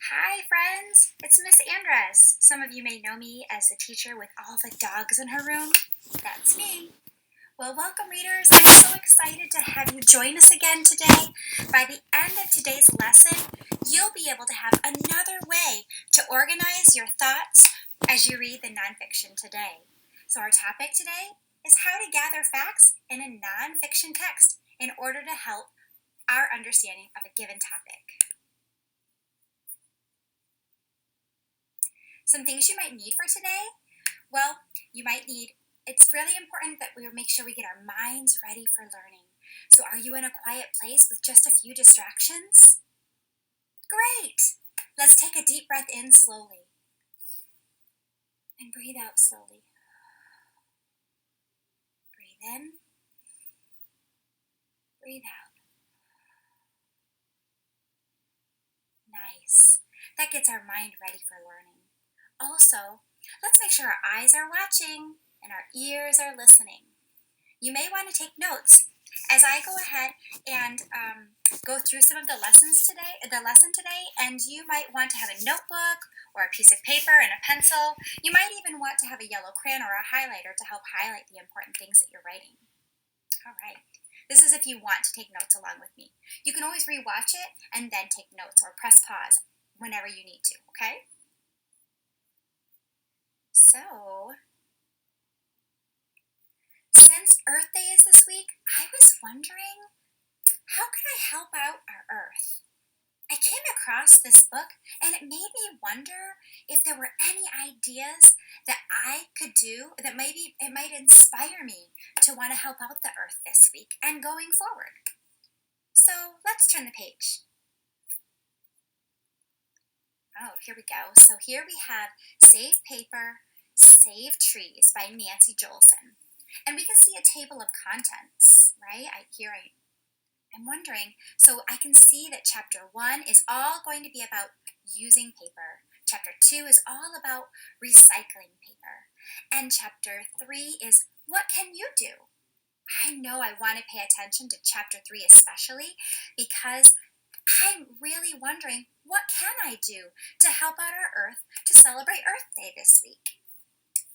Hi, friends! It's Miss Andress. Some of you may know me as the teacher with all the dogs in her room. That's me. Well, welcome, readers. I'm so excited to have you join us again today. By the end of today's lesson, you'll be able to have another way to organize your thoughts as you read the nonfiction today. So, our topic today is how to gather facts in a nonfiction text in order to help our understanding of a given topic. Some things you might need for today? Well, it's really important that we make sure we get our minds ready for learning. So are you in a quiet place with just a few distractions? Great! Let's take a deep breath in slowly. And breathe out slowly. Breathe in. Breathe out. Nice. That gets our mind ready for learning. Also, let's make sure our eyes are watching and our ears are listening. You may want to take notes as I go ahead and go through some of the lesson today, and you might want to have a notebook or a piece of paper and a pencil. You might even want to have a yellow crayon or a highlighter to help highlight the important things that you're writing. All right. This is if you want to take notes along with me. You can always rewatch it and then take notes or press pause whenever you need to, okay? So, since Earth Day is this week, I was wondering, how can I help out our Earth? I came across this book and it made me wonder if there were any ideas that I could do that maybe it might inspire me to want to help out the Earth this week and going forward. So let's turn the page. Oh, here we go. So here we have Save Paper, Save Trees by Nancy Jolson. And we can see a table of contents, right? I'm wondering, so I can see that chapter 1 is all going to be about using paper. Chapter 2 is all about recycling paper. And chapter 3 is what can you do? I know I want to pay attention to chapter 3 especially because I'm really wondering, what can I do to help out our Earth to celebrate Earth Day this week?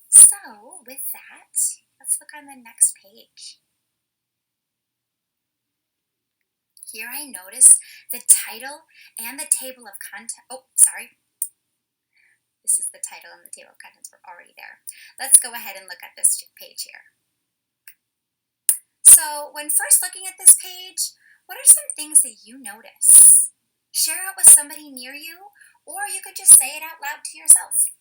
So, with that, let's look on the next page. Here I notice the title and the table of contents. Oh, sorry. This is the title and the table of contents were already there. Let's go ahead and look at this page here. So, when first looking at this page, what are some things that you notice? Share it with somebody near you, or you could just say it out loud to yourself.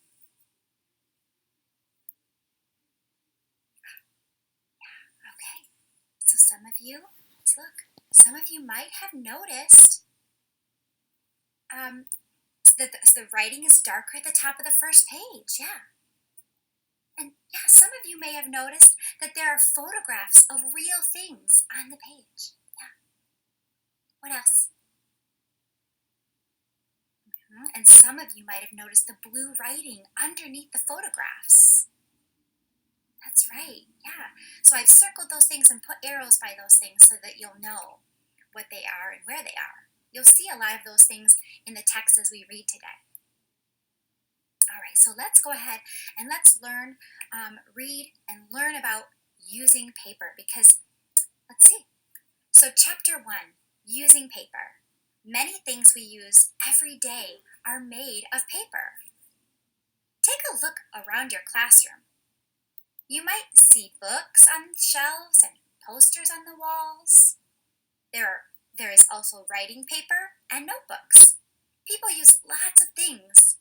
Yeah, okay. So some of you, let's look. Some of you might have noticed that the writing is darker at the top of the first page, yeah. And yeah, some of you may have noticed that there are photographs of real things on the page. Yeah. What else? And some of you might have noticed the blue writing underneath the photographs. That's right, yeah. So I've circled those things and put arrows by those things so that you'll know what they are and where they are. You'll see a lot of those things in the text as we read today. All right, so let's go ahead and let's read and learn about using paper because, let's see. So chapter 1, using paper. Many things we use every day are made of paper. Take a look around your classroom. You might see books on shelves and posters on the walls. There is also writing paper and notebooks. People use lots of things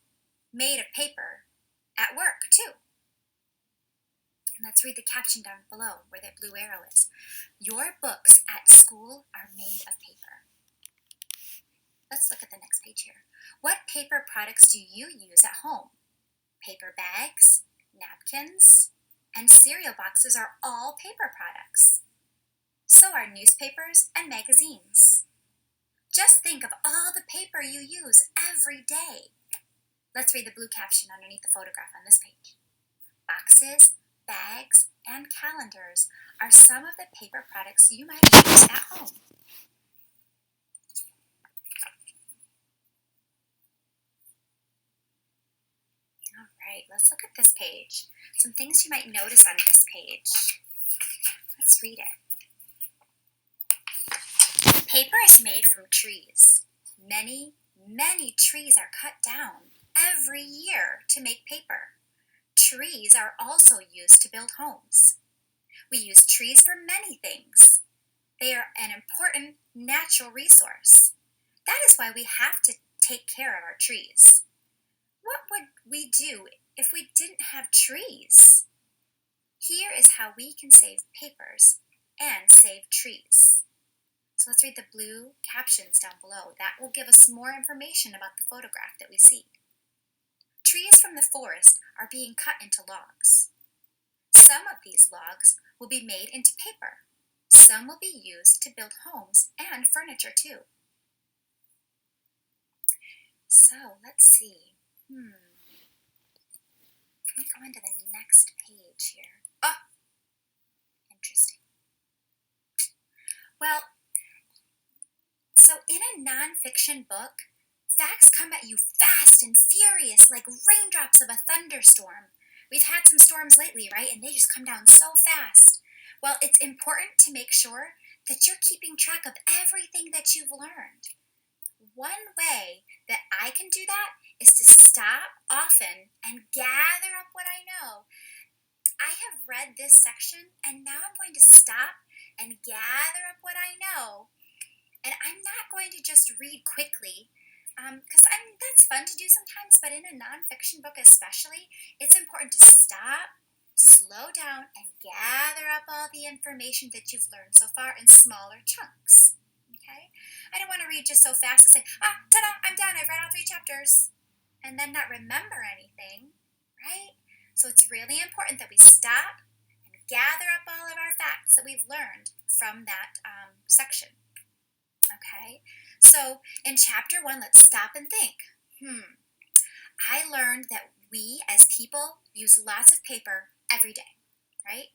made of paper at work too. And let's read the caption down below where that blue arrow is. Your books at school are made of paper. Let's look at the next page here. What paper products do you use at home? Paper bags, napkins, and cereal boxes are all paper products. So are newspapers and magazines. Just think of all the paper you use every day. Let's read the blue caption underneath the photograph on this page. Boxes, bags, and calendars are some of the paper products you might use at home. right, let's look at this page. Some things you might notice on this page. Let's read it. Paper is made from trees. Many, many trees are cut down every year to make paper. Trees are also used to build homes. We use trees for many things. They are an important natural resource. That is why we have to take care of our trees. What would we do if we didn't have trees? Here is how we can save papers and save trees. So let's read the blue captions down below. That will give us more information about the photograph that we see. Trees from the forest are being cut into logs. Some of these logs will be made into paper. Some will be used to build homes and furniture too. So let's see. Let me go into the next page here. Oh, interesting. Well, so in a nonfiction book, facts come at you fast and furious like raindrops of a thunderstorm. We've had some storms lately, right? And they just come down so fast. Well, it's important to make sure that you're keeping track of everything that you've learned. One way that I can do that is to stop often and gather up what I know. I have read this section and now I'm going to stop and gather up what I know. And I'm not going to just read quickly, because that's fun to do sometimes, but in a nonfiction book especially, it's important to stop, slow down, and gather up all the information that you've learned so far in smaller chunks. Okay? I don't want to read just so fast and say, ta-da, I'm done, I've read all 3 chapters, and then not remember anything, right? So it's really important that we stop and gather up all of our facts that we've learned from that section. Okay, so in chapter 1, let's stop and think. I learned that we as people use lots of paper every day, right?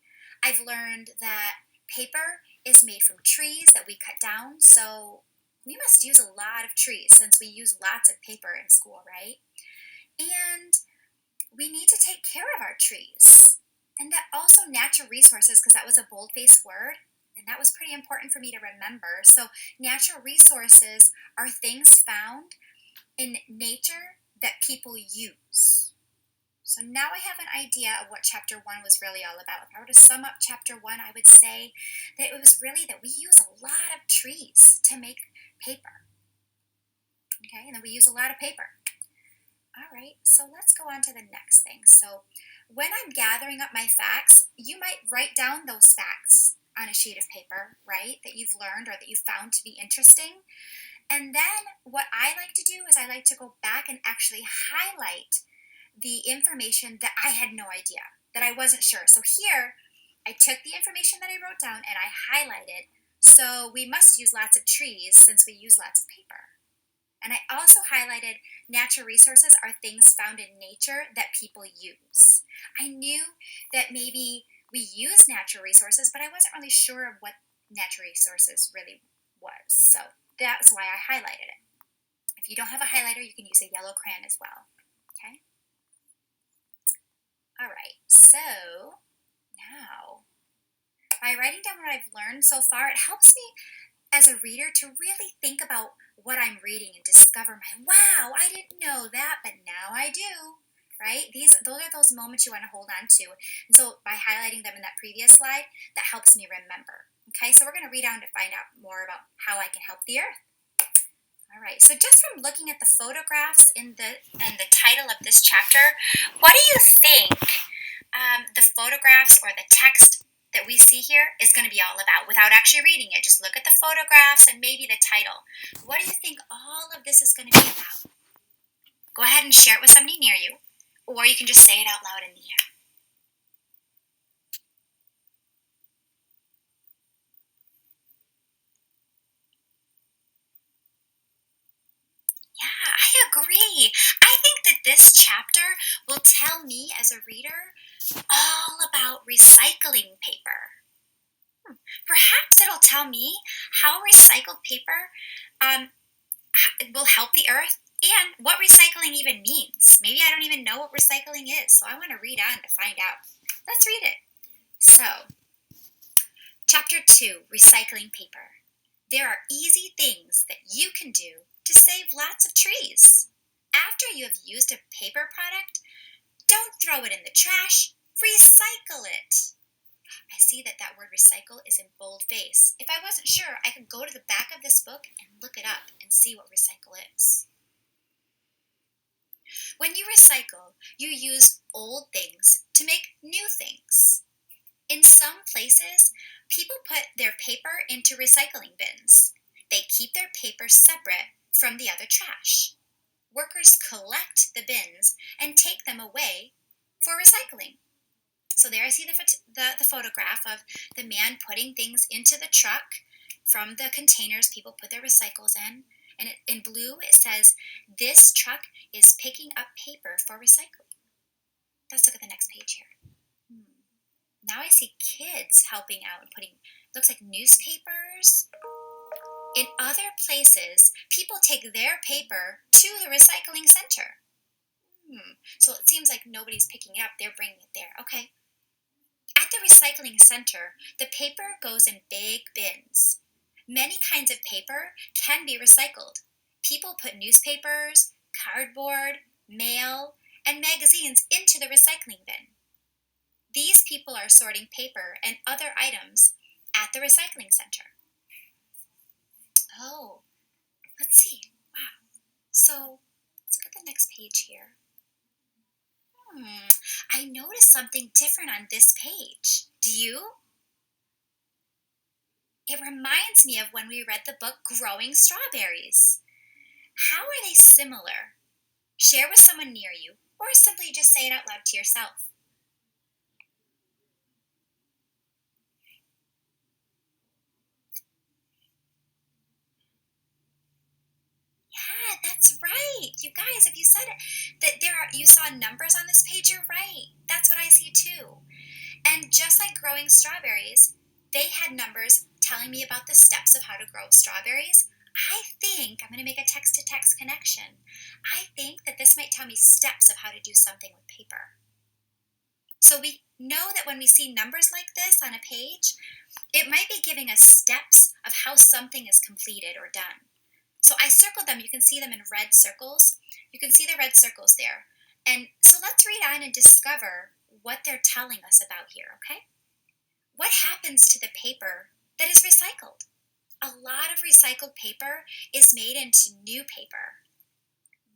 I've learned that paper is made from trees that we cut down, so we must use a lot of trees since we use lots of paper in school, right? And we need to take care of our trees. And that also natural resources, because that was a bold-faced word, and that was pretty important for me to remember. So natural resources are things found in nature that people use. So now I have an idea of what chapter 1 was really all about. If I were to sum up chapter 1, I would say that it was really that we use a lot of trees to make paper. Okay, and then we use a lot of paper. All right, so let's go on to the next thing. So when I'm gathering up my facts, you might write down those facts on a sheet of paper, right, that you've learned or that you found to be interesting. And then what I like to do is I like to go back and actually highlight the information that I had no idea, that I wasn't sure. So here, I took the information that I wrote down and I highlighted. So we must use lots of trees since we use lots of paper. And I also highlighted natural resources are things found in nature that people use. I knew that maybe we use natural resources, but I wasn't really sure of what natural resources really was. So that's why I highlighted it. If you don't have a highlighter, you can use a yellow crayon as well. Okay? All right, so now by writing down what I've learned so far, it helps me as a reader to really think about what I'm reading and discover wow, I didn't know that, but now I do. Right? Those are those moments you want to hold on to. And so by highlighting them in that previous slide, that helps me remember. Okay, so we're going to read on to find out more about how I can help the earth. All right, so just from looking at the photographs and the title of this chapter, what do you think the photographs or the text that we see here is going to be all about without actually reading it? Just look at the photographs and maybe the title. What do you think all of this is going to be about? Go ahead and share it with somebody near you. Or you can just say it out loud in the air. Yeah, I agree. I think that this chapter will tell me as a reader all about recycling paper. Perhaps it'll tell me how recycled paper will help the earth and what recycling even means. Maybe I don't even know what recycling is, so I want to read on to find out. Let's read it. So, Chapter 2, Recycling Paper. There are easy things that you can do to save lots of trees. After you have used a paper product, don't throw it in the trash, recycle it. I see that word recycle is in boldface. If I wasn't sure, I could go to the back of this book and look it up and see what recycle is. When you recycle, you use old things to make new things. In some places, people put their paper into recycling bins. They keep their paper separate from the other trash. Workers collect the bins and take them away for recycling. So there I see the photograph of the man putting things into the truck from the containers people put their recycles in. And in blue it says, this truck is picking up paper for recycling. Let's look at the next page here. Now I see kids helping out and putting, looks like newspapers. In other places, people take their paper to the recycling center. So it seems like nobody's picking it up, they're bringing it there. Okay. At the recycling center, the paper goes in big bins. Many kinds of paper can be recycled. People put newspapers, cardboard, mail, and magazines into the recycling bin. These people are sorting paper and other items at the recycling center. Oh, let's see. Wow. So let's look at the next page here. I noticed something different on this page. Do you? It reminds me of when we read the book Growing Strawberries. How are they similar? Share with someone near you, or simply just say it out loud to yourself. Yeah, that's right. You guys, if you said it, you saw numbers on this page, you're right. That's what I see too. And just like growing strawberries, they had numbers telling me about the steps of how to grow strawberries. I think I'm going to make a text-to-text connection. I think that this might tell me steps of how to do something with paper. So we know that when we see numbers like this on a page, it might be giving us steps of how something is completed or done. So I circled them. You can see them in red circles. You can see the red circles there. And so let's read on and discover what they're telling us about here, okay? What happens to the paper that is recycled? A lot of recycled paper is made into new paper.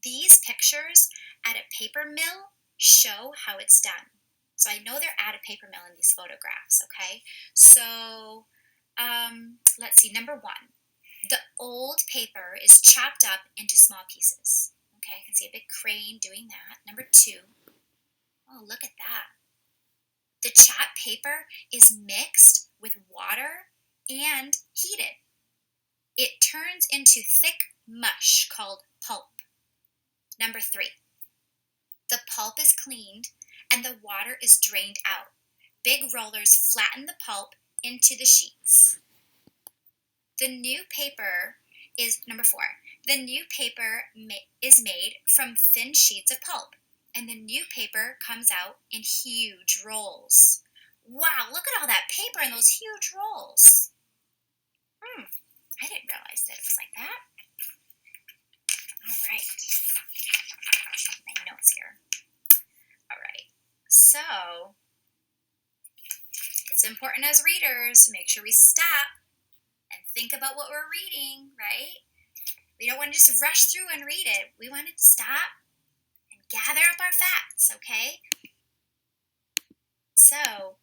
These pictures at a paper mill show how it's done. So I know they're at a paper mill in these photographs, okay? So let's see, number 1. The old paper is chopped up into small pieces. Okay, I can see a big crane doing that. Number 2. Oh, look at that. The chopped paper is mixed with water and heated. It turns into thick mush called pulp. Number 3. The pulp is cleaned and the water is drained out. Big rollers flatten the pulp into the sheets. The new paper is, number 4, the new paper is made from thin sheets of pulp, and the new paper comes out in huge rolls. Wow, look at all that paper in those huge rolls. I didn't realize that it was like that. All right. My notes here. All right. So, it's important as readers to make sure we stop and think about what we're reading, right? We don't want to just rush through and read it. We want to stop and gather up our facts, okay? So,